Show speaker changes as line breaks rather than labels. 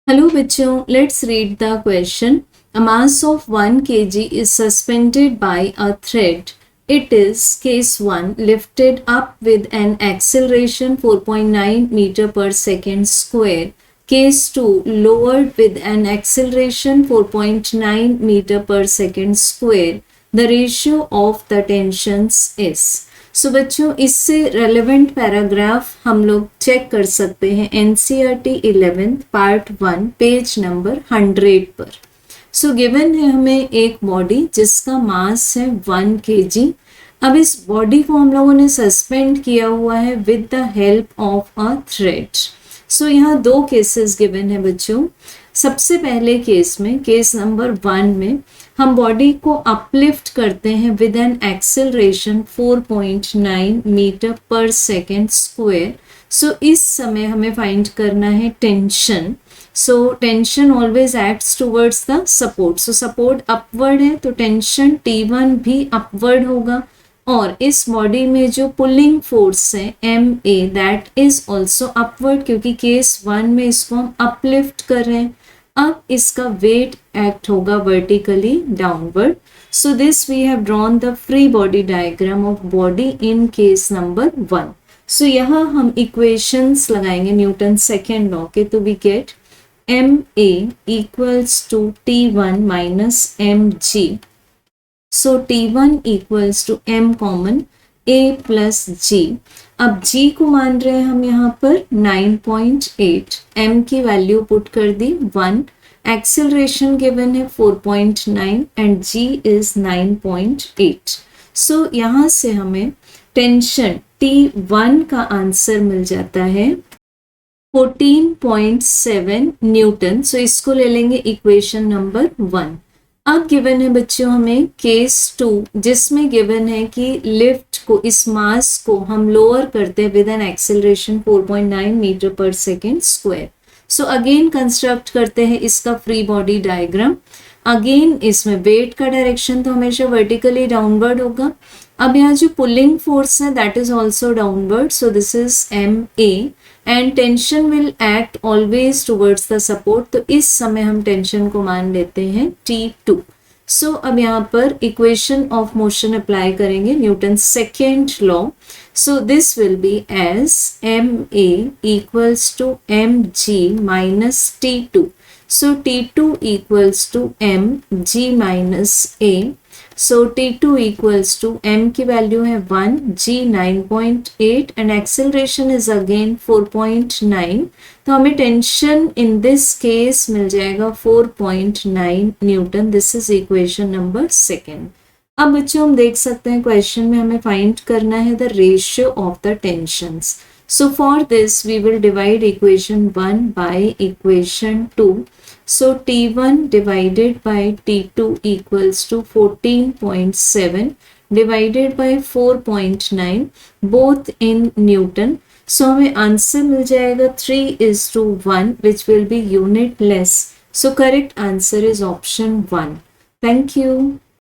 Hello bachcho, let's read the question. A mass of 1 kg is suspended by a thread. It is case 1 lifted up with an acceleration 4.9 meter per second square. Case 2 lowered with an acceleration 4.9 meter per second square. The ratio of the tensions is. सो बच्चों इससे relevant paragraph हम लोग check कर सकते हैं NCERT 11th part 1 page number 100 पर। So given है हमें एक बॉडी जिसका मास है 1 kg। अब इस बॉडी को हम लोगों ने सस्पेंड किया हुआ है with the help of a thread. So यहाँ दो केसेस गिवन है बच्चों। सबसे पहले केस में, केस नंबर 1 में हम बॉडी को अपलिफ्ट करते हैं विद एन एक्सेलरेशन 4.9 मीटर पर सेकेंड स्क्वायर। सो इस समय हमें फाइंड करना है tension. So tension always acts towards the support. So support upward है तो टेंशन T1 भी अपवर्ड होगा, और इस बॉडी में जो पुलिंग फोर्स है MA that is also upward, क्योंकि केस 1 में इसको हम अपलिफ्ट कर रहे हैं। अब इसका वेट एक्ट होगा vertically downward. So this we have drawn the free body diagram of body in case number 1। So यहाँ हम इक्वेशंस लगाएंगे न्यूटन सेकेंड लॉ के। तो we get MA equals to T1 minus mg। So T1 equals to m common A plus G। अब G को मान रहे हैं हम यहाँ पर 9.8, m की वैल्यू पुट कर दी 1, एक्सेलरेशन गिवन है 4.9 एंड G इज 9.8। सो यहाँ से हमें टेंशन T1 का आंसर मिल जाता है 14.7 न्यूटन। सो इसको ले लेंगे इक्वेशन नंबर 1। अब गिवन है बच्चों हमें केस 2, जिसमें गिवन है कि लिफ्ट को, इस मास को हम लोअर करते हैं विद एन एक्सेलरेशन 4.9 मीटर पर second square. So again construct करते हैं इसका फ्री बॉडी डायग्राम। अगेन इसमें वेट का डायरेक्शन तो हमेशा वर्टिकली डाउनवर्ड होगा। अब यहाँ जो पुलिंग फोर्स है that is also downward. So this is MA and tension will act always towards the support. तो इस समय हम टेंशन को मान लेते हैं T2। सो अब यहाँ पर इक्वेशन ऑफ मोशन अप्लाई करेंगे Newton second law. So this will be as MA equals to mg minus T2। So T2 equals to mg minus A. So T2 equals to m की value है 1, g 9.8 and acceleration is again 4.9. तो हमें tension in this case मिल जाएगा 4.9 Newton. This is equation number 2। अब बच्चों हम देख सकते हैं क्वेश्चन में हमें फाइंड करना है the ratio of the tensions. So for this we will divide equation 1 by equation 2. So T1 divided by T2 equals to 14.7 divided by 4.9 both in Newton. So हमें आंसर मिल जाएगा 3:1 which will be unitless. So correct answer is option 1. Thank you.